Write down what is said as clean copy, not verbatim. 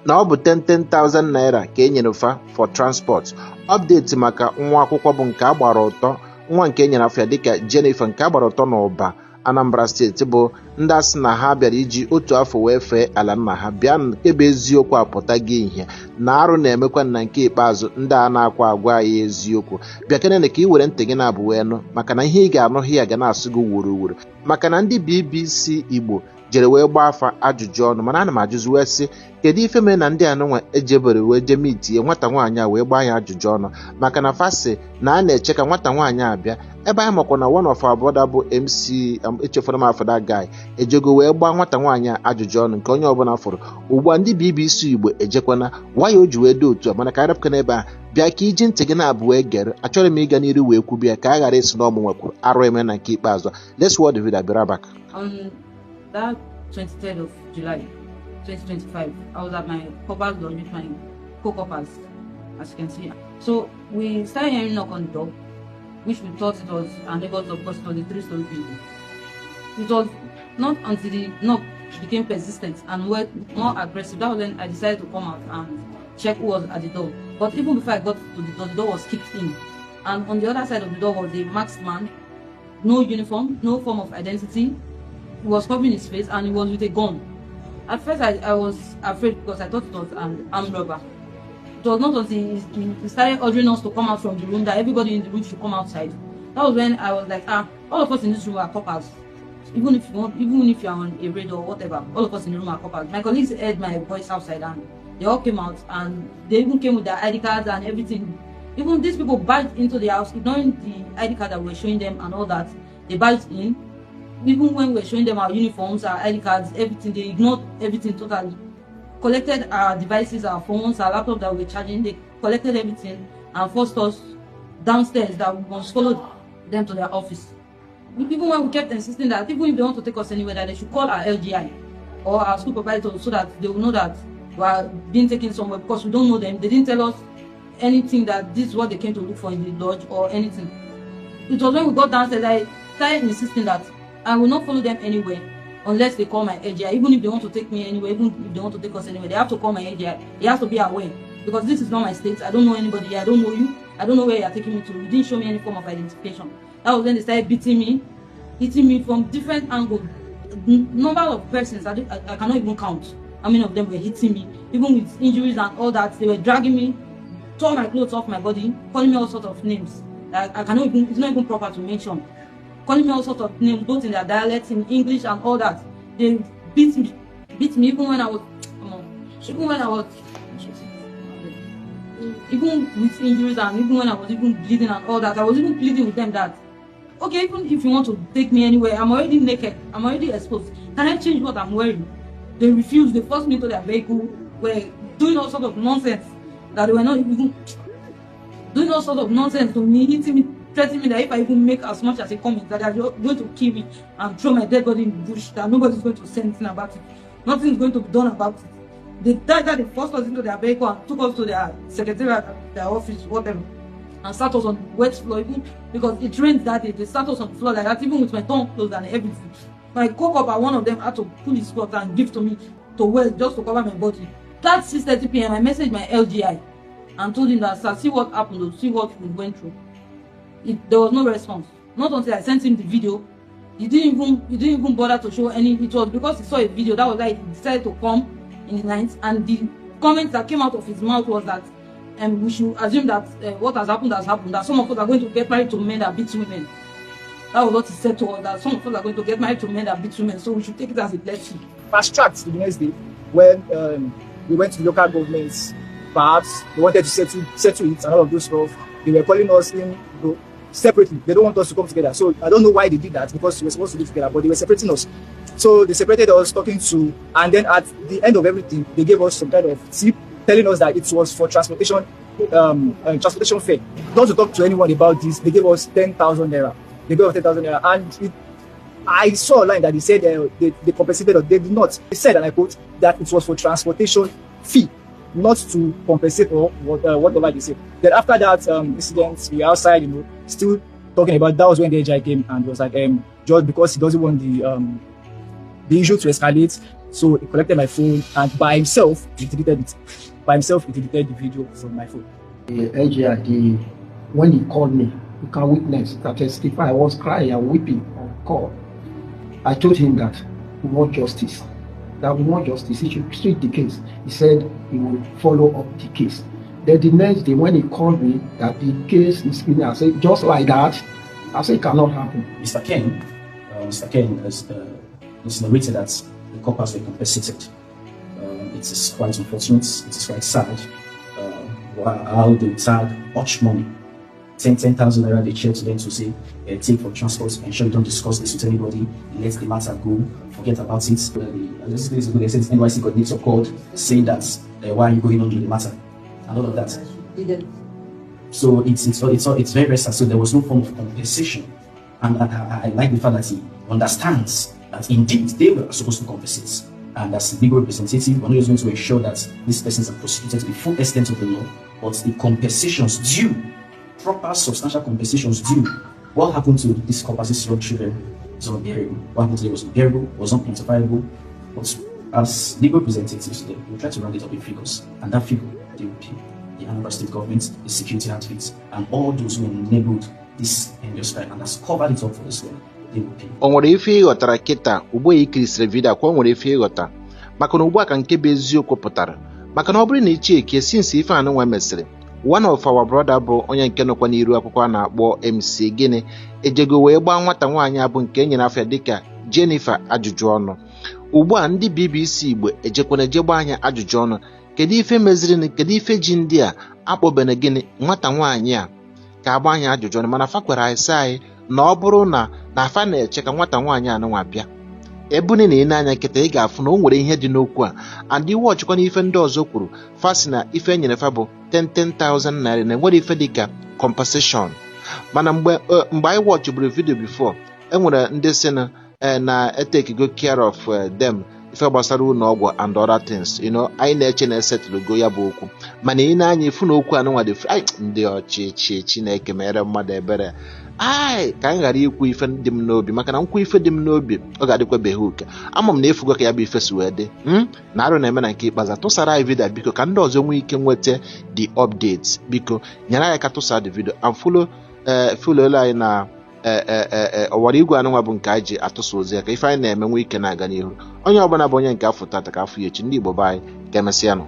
na ọ bụ 10,000 naira ka e nyere fa for transport. Update maka nwa akwụkwọ bụ nke agbara ụtọ, nwa nke e nyere afọ ya dịka Jennifer nke agbara ụtọ n'Ụba, Anambra steeti, bụ ndị asị na ha bịara iji otu afọ wee fee ala nna ha bịa ebe eziokwu apụta gị ihe na arụ na-emekwa na nke ikpeazụ ndị a na-akwa agwa anyị eziokwu. Bịakenene ka ị were ntị gị na-abụ wee nụ, maka na ihe ị ga-anụ ya ga na-asụ gị wuruwuru, maka na ndị BBC Igbo jere wee gbaa afa ajụjụ ọnụ. Mana ana m ajụzi wee sị, kedu ife mere na ndị anụnwa ejebere wee jeme itinye nwata nwaanyị a wee gbaa ya ajụjụ ọnụ, maka na fasi na a na-eche ka nwata nwaanyị abịa ebe anyị makwa na one of our brother bụ MC echefuru m afọ that guy ejego wee gbaa nwata nwaanyị a ajụjụ ọnụ nke onye ọbụla fụrụ. Ugbu a ndị BBC Igbo ejekwana waya o ji wee dị otu a, mana ka anyị rapụkana ebe a bịa ka iji ntị gị na-abụ wee gere. Achọrọ m ịga n'iru wee kwubi ya ka a ghara isi na ọmụ nwekwuru arụ eme na nke ikpeazụ. Let's watch the video. I'll be back. On that 23rd of July 2025, I was at my coppers lodge with my co-coppers, as you can see. So we started hearing knock on the door, which we thought it was our neighbors, of course, for the 3-story building. It was not until the knock became persistent and were more aggressive that was when I decided to come out and check who was at the door. But even before I got to the door was kicked in, and on the other side of the door was a masked man, no uniform, no form of identity. He was covering his face and he was with a gun. At first I was afraid because I thought it was an armed robber. It was not until he started ordering us to come out from the room that everybody in the room should come outside. That was when I was like, all of us in this room are coppers. Even if you are on a raid or whatever, all of us in the room are coppers. My colleagues heard my voice outside and they all came out and they even came with their ID cards and everything. Even these people barged into the house, ignoring the ID card that we were showing them and all that. They barged in. Even when we were showing them our uniforms, our ID cards, everything, they ignored everything totally. Collected our devices, our phones, our laptop that we were charging, they collected everything and forced us downstairs that we must follow them to their office. Even when we kept insisting that even if they want to take us anywhere, that they should call our LGI or our school proprietor so that they will know that we are being taken somewhere, because we don't know them. They didn't tell us anything that this is what they came to look for in the lodge or anything. It was when we got downstairs I started insisting that I will not follow them anywhere unless they call my LGI. Even if they want to take me anywhere, even if they want to take us anywhere, they have to call my LGI. He has to be aware, because this is not my state. I don't know anybody here. I don't know you. I don't know where you are taking me to. You didn't show me any form of identification. That was when they started beating me, hitting me from different angles. Number of persons, I cannot even count how many of them were hitting me, even with injuries and all that. They were dragging me, tore my clothes off my body, calling me all sorts of names that I cannot even, it's not even proper to mention. Calling me all sorts of names, both in their dialects, in English and all that. They beat me even when I was, even with injuries and even when I was even bleeding and all that. I was even pleading with them that, okay, even if you want to take me anywhere, I'm already naked, I'm already exposed. Can I change what I'm wearing? They refused. They forced me into their vehicle. Were doing all sorts of nonsense that they were not even doing all sorts of nonsense to me, hitting me, threatening me that if I even make as much as a comment, that they are going to kill me and throw my dead body in the bush, that nobody's going to say anything about it. Nothing is going to be done about it. They died that they forced us into their vehicle and took us to their secretariat, their office, whatever, and sat us on the wet floor, even because it rained that day. They sat us on the floor like that, even with my tongue closed and everything. My co-copper, one of them had to pull his cloth and give to me to wear just to cover my body. That 6:30 p.m. I messaged my LGI and told him that, sir, see what happened, see what we went through. There was no response. Not until I sent him the video. He didn't even bother to show any. It was because he saw a video, that was why he decided to come in the night. And the comments that came out of his mouth was that we should assume that what has happened, that some of us are going to get married to men that beat women. That was what he said to us, that some of us are going to get married to men that beat women, so we should take it as a blessing. Fast tracked the next day when we went to the local governments. Perhaps they wanted to settle it and all of those stuff. They were calling us in separately. They don't want us to come together. So I don't know why they did that, because we were supposed to live together, but they were separating us. So they separated us, talking to, and then at the end of everything, they gave us some kind of tip, telling us that it was for transportation, transportation fare. Not to talk to anyone about this, they gave us 10,000 naira. They gave us 10,000 naira, and I saw a line that they said they compensated us. They did not. They said, and I quote, that it was for transportation fee, not to compensate or whatever they said. Then after that incident, we were outside, still talking about. That was when the AGI came and was like, just because he doesn't want the issue to escalate, So he collected my phone and by himself, he deleted it. By himself, he deleted the video from my phone. When he called me, you can witness that testify. I was crying and weeping on call. I told him that we want justice. That we want justice. He should treat the case. He said he will follow up the case. Then the next day, when he called me that the case is finished, I said, just like that, I said, it cannot happen. Mr. Ken has insinuated that the coppers were compensated. It is quite unfortunate. It is quite sad. How they tag much money, 10,000 naira they share to them to say, take for transport, ensure you don't discuss this with anybody, let the matter go, forget about it. This is good. They said NYC coordinator called saying that why are you going on with the matter and all of that. So it's very sad. So there was no form of compensation, and I like the fact that he understands that indeed they were supposed to compensate. And as a legal representative, we're not just going to ensure that these persons are prosecuted to the full extent of the law, but the compensations due, proper substantial compensations due. What happened to these coppers, these young children, is unbearable. What happened to them was unbearable, was unquantifiable. But as legal representatives, we try to round it up in figures, and that figure, they will pay the Anambra State government, the security outfits, and all those who enabled this endless crime and has covered it up for this law. O nwere ife ịghọtara kịta ugbu ikirisiri vidio akwa o nwere ife ịghọta maka na ugbu a ka nke bụ eziokwu pụtara maka na ọ bụrụ na iche eke since ife anụ nwa mesịrị one of our brother bụ onye nke nọkwa n'iru akwụkwọ a na-akpọ MC Gịnị ejego wee gbaa nwata nwaanyị abụ nke enyere afọ dịka Jennifer ajụjụ ọnụ. Ugbu a ndị BBC Igbo ejekwana eje gbaa anya ajụjụ ọnụ kedu ife meziri kedu ife ji ndị a akpọbene Gịnị nwata nwaanyị a ka agba anya ajụjụ ọnụ mana fakwara anyị sị anyị na ọ bụrụ na afa na-eche ka nwata nwaanyị anụnwa bịa ebuni na ine anya nkịta ị ga-afụ na o nwere ihe dị n'okwu a and iwe ọchịkwa na ife ndị ọzọ kwuru fasi na ife enyere fa bụ 10,000 naira na enwere ife dịka compensation mana mgbe anyị watchburu video before enwere ndị si na take go care of them ife gbasara ụlọ ọgwụ and other things anyị na-eche na esetụlụgo ya bụ okwu mana ị na-anya ifu na okwu anụnwa dị ndị ọchịchị Chineke mere mmadụ ebere ka anyị ghara ikwu ife dị m n'obi maka na nkwu ife dị m n'obi ọ ga-adịkwa beghị ụka ama m na efugo ka ya bụ ife si wee dị na arụ na-eme na nke ikpeazụ tụsara anyị vidio biko ka ndị ọzọ nwee ike nweta the updates biko nyere anyị ka tụsara the video and follow anyị na ọwara igwe anụnwa bụ nke anyị ji atụsa ozi ya ka ife anyị na-eme nwee ike na-aga n'ihu onye ọbụla bụ onye nke afọ tata ka afọ ya echi ndị Igbo be anyị ka emesịa nụ.